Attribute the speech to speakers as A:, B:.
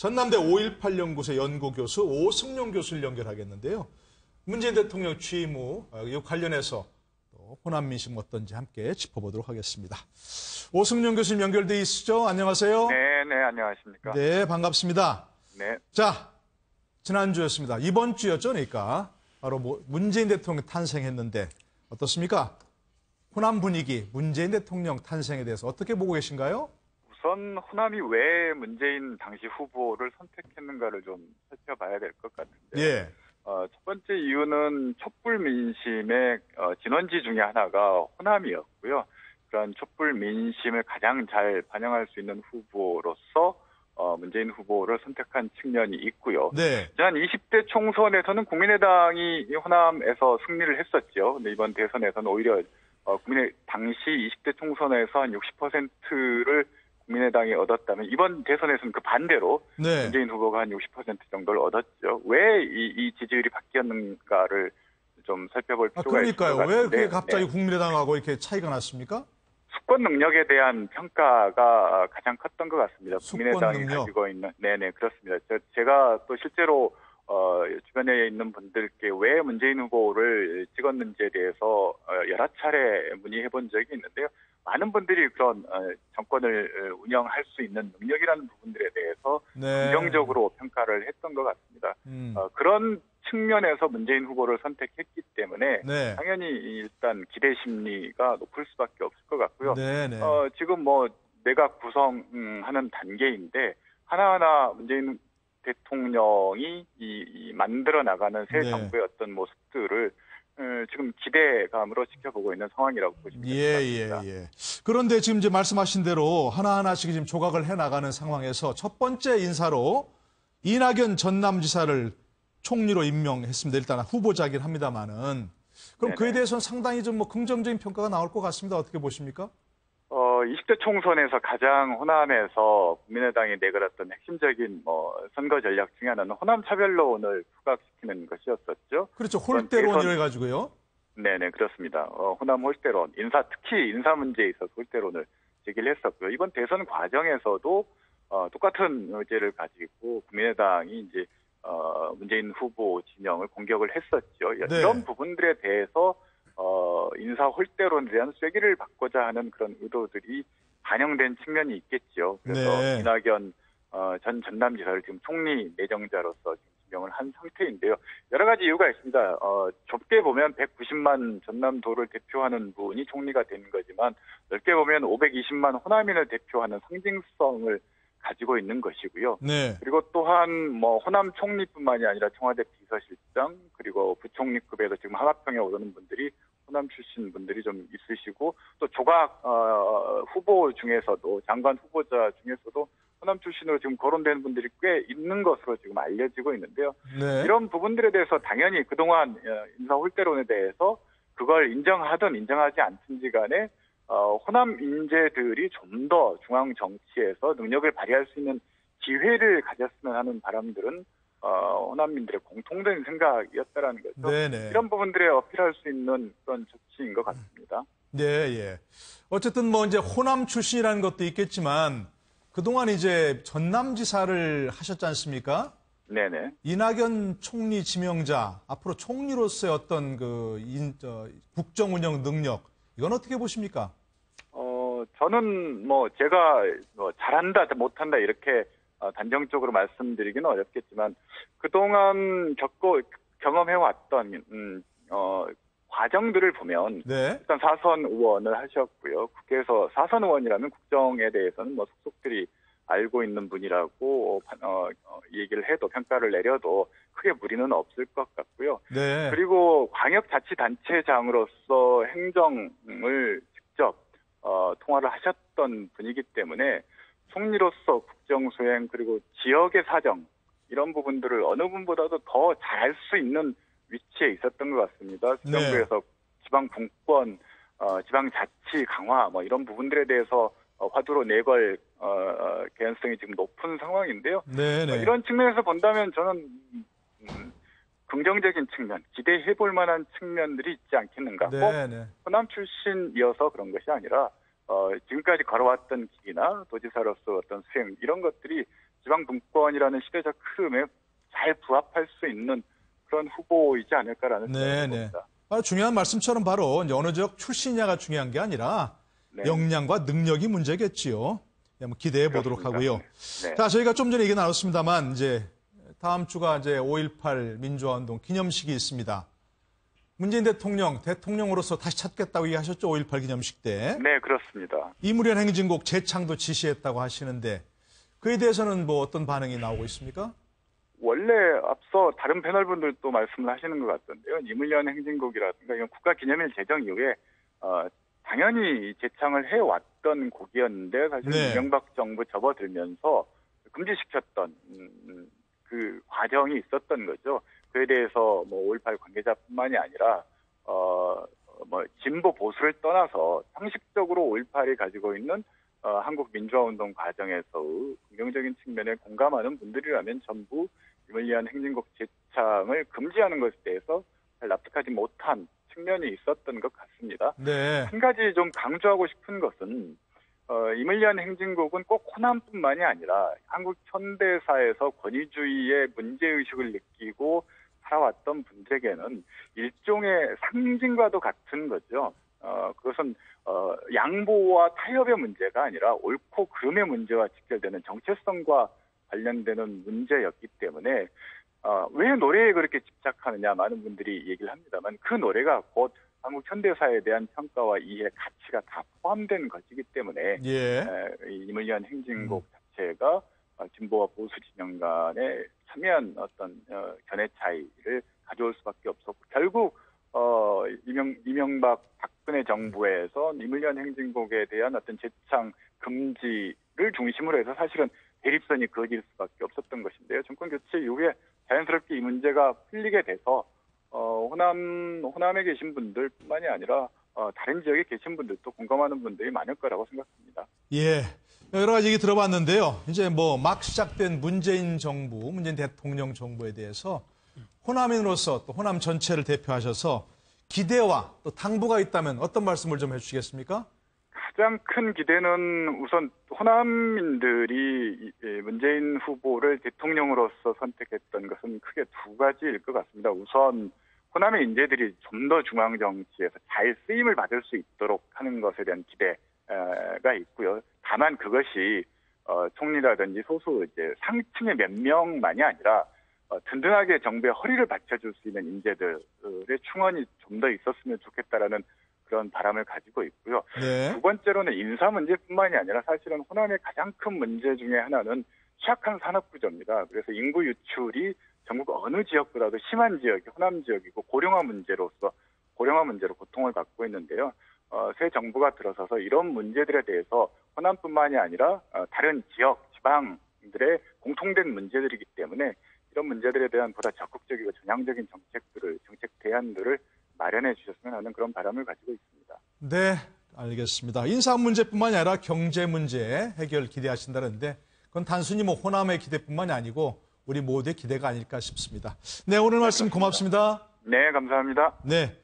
A: 전남대 5.18 연구소 연구교수 오승용 교수를 연결하겠는데요. 문재인 대통령 취임 후 이 관련해서 또 호남 민심 어떤지 함께 짚어보도록 하겠습니다. 오승용 교수님 연결돼 있으시죠? 안녕하세요.
B: 네, 안녕하십니까.
A: 네, 반갑습니다.
B: 네.
A: 자, 지난주였습니다. 이번 주였죠, 그러니까. 바로 문재인 대통령 탄생했는데 어떻습니까? 호남 분위기, 문재인 대통령 탄생에 대해서 어떻게 보고 계신가요?
B: 우선 호남이 왜 문재인 당시 후보를 선택했는가를 좀 살펴봐야 될 것 같은데.
A: 예.
B: 첫 번째 이유는 촛불 민심의 진원지 중에 하나가 호남이었고요. 그런 촛불 민심을 가장 잘 반영할 수 있는 후보로서 문재인 후보를 선택한 측면이 있고요.
A: 네.
B: 지난 20대 총선에서는 국민의당이 호남에서 승리를 했었죠. 근데 이번 대선에서는 오히려 당시 20대 총선에서 한 60%를 국민의당이 얻었다면 이번 대선에서는 그 반대로
A: 네.
B: 문재인 후보가 한 60% 정도를 얻었죠. 왜 이 지지율이 바뀌었는가를 좀 살펴볼 필요가 있을 것
A: 그러니까요.
B: 같은데.
A: 왜 그게 갑자기
B: 네.
A: 국민의당하고 이렇게 차이가 났습니까?
B: 수권 능력에 대한 평가가 가장 컸던 것 같습니다.
A: 수권
B: 국민의당이
A: 능력?
B: 가지고 있는. 네네, 그렇습니다. 제가 또 실제로 주변에 있는 분들께 왜 문재인 후보를 찍었는지에 대해서 여러 차례 문의해 본 적이 있는데요. 많은 분들이 그런 정권을 운영할 수 있는 능력이라는 부분들에 대해서
A: 네.
B: 긍정적으로 평가를 했던 것 같습니다. 그런 측면에서 문재인 후보를 선택했기 때문에
A: 네.
B: 당연히 일단 기대 심리가 높을 수밖에 없을 것 같고요.
A: 네네.
B: 지금 내각 구성하는 단계인데 하나하나 문재인 대통령이 만들어 나가는 새
A: 네.
B: 정부의 어떤 모습들을 지금 기대감으로 지켜보고 있는 상황이라고 보시면 될 것 같습니다.
A: 예. 그런데 지금 이제 말씀하신 대로 하나하나씩 지금 조각을 해 나가는 상황에서 첫 번째 인사로 이낙연 전남지사를 총리로 임명했습니다. 일단 후보자긴 합니다만은. 그럼
B: 네네.
A: 그에 대해서는 상당히 좀 긍정적인 평가가 나올 것 같습니다. 어떻게 보십니까?
B: 20대 총선에서 가장 호남에서 국민의당이 내걸었던 핵심적인 선거 전략 중에 하나는 호남 차별론을 부각시키는 것이었었죠.
A: 그렇죠. 홀대론 이래가지고요.
B: 네네, 그렇습니다. 호남 홀대론, 특히 인사 문제에 있어서 홀대론을 제기를 했었고요. 이번 대선 과정에서도 똑같은 의제를 가지고 국민의당이 이제 문재인 후보 진영을 공격을 했었죠.
A: 네.
B: 이런 부분들에 대해서 인사 홀대론에 대한 쐐기를 받고자 하는 그런 의도들이 반영된 측면이 있겠죠. 그래서
A: 네.
B: 이낙연 전 전남지사를 지금 총리 내정자로서 지명을 한 상태인데요. 여러 가지 이유가 있습니다. 좁게 보면 190만 전남도를 대표하는 분이 총리가 된 거지만 넓게 보면 520만 호남인을 대표하는 상징성을 가지고 있는 것이고요.
A: 네.
B: 그리고 또한 호남 총리뿐만이 아니라 청와대 비서실장 그리고 부총리급에서 지금 하나평에 오르는 분들이 호남 출신 분들이 좀 있으시고 또 조각 후보 중에서도 장관 후보자 중에서도 호남 출신으로 지금 거론되는 분들이 꽤 있는 것으로 지금 알려지고 있는데요.
A: 네.
B: 이런 부분들에 대해서 당연히 그동안 인사 홀대론에 대해서 그걸 인정하든 인정하지 않든지 간에 호남 인재들이 좀 더 중앙 정치에서 능력을 발휘할 수 있는 기회를 가졌으면 하는 바람들은 호남민들의 공통된 생각이었다라는 거죠.
A: 네네.
B: 이런 부분들에 어필할 수 있는 그런 조치인 것 같습니다.
A: 네. 어쨌든 이제 호남 출신이라는 것도 있겠지만 그동안 이제 전남지사를 하셨지 않습니까?
B: 네네.
A: 이낙연 총리 지명자, 앞으로 총리로서의 어떤 국정 운영 능력, 이건 어떻게 보십니까?
B: 저는 제가 잘한다, 못한다 이렇게 단정적으로 말씀드리기는 어렵겠지만 그동안 경험해왔던 과정들을 보면
A: 네.
B: 일단 4선 의원을 하셨고요. 국회에서 4선 의원이라면 국정에 대해서는 속속들이 알고 있는 분이라고 얘기를 해도 평가를 내려도 크게 무리는 없을 것 같고요.
A: 네.
B: 그리고 광역자치단체장으로서 행정을 직접 통화를 하셨던 분이기 때문에 총리로서 국정수행 그리고 지역의 사정 이런 부분들을 어느 분보다도 더 잘할 수 있는 위치에 있었던 것 같습니다. 수정부에서 지방 분권, 지방자치 강화 이런 부분들에 대해서 화두로 내걸 개연성이 지금 높은 상황인데요.
A: 네네.
B: 이런 측면에서 본다면 저는 긍정적인 측면, 기대해볼 만한 측면들이 있지 않겠는가. 꼭 호남 출신이어서 그런 것이 아니라 지금까지 걸어왔던 길이나 도지사로서 어떤 수행 이런 것들이 지방 분권이라는 시대적 흐름에 잘 부합할 수 있는 그런 후보이지 않을까라는 생각이 듭니다.
A: 중요한 말씀처럼 바로 이제 어느 지역 출신이냐가 중요한 게 아니라
B: 네.
A: 역량과 능력이 문제겠지요. 한번 기대해 보도록 하고요.
B: 네.
A: 자, 저희가 좀 전에 얘기 나눴습니다만 이제 다음 주가 이제 5.18 민주화운동 기념식이 있습니다. 문재인 대통령으로서 다시 찾겠다고 얘기하셨죠? 5.18 기념식 때.
B: 네, 그렇습니다.
A: 이무련 행진곡 재창도 지시했다고 하시는데 그에 대해서는 뭐 어떤 반응이 나오고 있습니까?
B: 원래 앞서 다른 패널분들도 말씀을 하시는 것 같던데요. 이물련 행진곡이라든가 이건 국가기념일 제정 이후에 당연히 재창을 해왔던 곡이었는데 사실
A: 네.
B: 이명박 정부 접어들면서 금지시켰던 그 과정이 있었던 거죠. 그에 대해서 뭐 5.18 관계자뿐만이 아니라 뭐 진보 보수를 떠나서 상식적으로 5.18이 가지고 있는 한국 민주화운동 과정에서의 긍정적인 측면에 공감하는 분들이라면 전부 이물련 행진곡 재창을 금지하는 것에 대해서 잘 납득하지 못한 측면이 있었던 것 같습니다.
A: 네.
B: 한 가지 좀 강조하고 싶은 것은 이물련 행진곡은 꼭 호남뿐만이 아니라 한국 현대사에서 권위주의의 문제의식을 느끼고 살아왔던 분들에게는 일종의 상징과도 같은 거죠. 그것은 양보와 타협의 문제가 아니라 옳고 그름의 문제와 직결되는 정체성과 관련되는 문제였기 때문에 왜 노래에 그렇게 집착하느냐 많은 분들이 얘기를 합니다만 그 노래가 곧 한국 현대사에 대한 평가와 이해, 가치가 다 포함된 것이기 때문에 이물련 행진곡 자체가 진보와 보수 진영 간의 첨예한 어떤 견해 차이를 가져올 수밖에 없었고 결국 이명박 박근혜 정부에서 이물련 행진곡에 대한 어떤 재창 금지를 중심으로 해서 사실은 대립선이 그어질 수밖에 없었던 것인데요. 정권 교체 이후에 자연스럽게 이 문제가 풀리게 돼서 호남에 계신 분들뿐만이 아니라 다른 지역에 계신 분들도 공감하는 분들이 많을 거라고 생각합니다.
A: 예, 여러 가지 얘기 들어봤는데요. 이제 뭐 막 시작된 문재인 대통령 정부에 대해서 호남인으로서 또 호남 전체를 대표하셔서 기대와 또 당부가 있다면 어떤 말씀을 좀 해주시겠습니까?
B: 가장 큰 기대는 우선 호남민들이 문재인 후보를 대통령으로서 선택했던 것은 크게 두 가지일 것 같습니다. 우선 호남의 인재들이 좀 더 중앙 정치에서 잘 쓰임을 받을 수 있도록 하는 것에 대한 기대가 있고요. 다만 그것이 총리라든지 소수 이제 상층의 몇 명만이 아니라 든든하게 정부의 허리를 받쳐줄 수 있는 인재들의 충원이 좀 더 있었으면 좋겠다라는 그런 바람을 가지고 있고요.
A: 네.
B: 두 번째로는 인사 문제뿐만이 아니라 사실은 호남의 가장 큰 문제 중에 하나는 취약한 산업 구조입니다. 그래서 인구 유출이 전국 어느 지역보다도 심한 지역이 호남 지역이고 고령화 문제로 고통을 받고 있는데요. 새 정부가 들어서서 이런 문제들에 대해서 호남뿐만이 아니라 다른 지역, 지방들의 공통된 문제들이기 때문에 이런 문제들에 대한 보다 적극적이고 전향적인 정책 대안들을 마련해 주셨으면 하는 그런 바람을 가지고 있습니다.
A: 네, 알겠습니다. 인사 문제뿐만이 아니라 경제 문제 해결 기대하신다는데 그건 단순히 뭐 호남의 기대뿐만이 아니고 우리 모두의 기대가 아닐까 싶습니다. 네, 오늘 말씀 고맙습니다.
B: 네, 감사합니다.
A: 네.